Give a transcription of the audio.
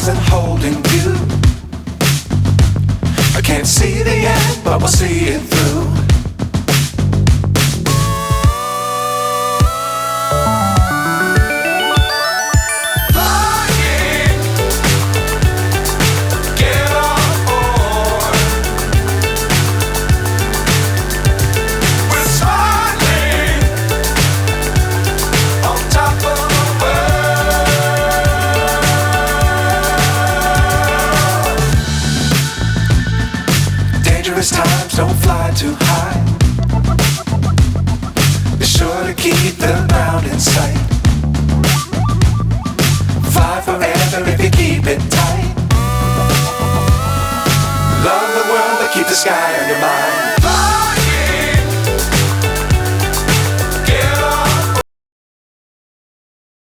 stars and holding you. I can't see the end, but we'll see it through. Times don't fly too high. Be sure to keep the ground in sight. Fly forever if you keep it tight. Love the world but keep the sky on your mind.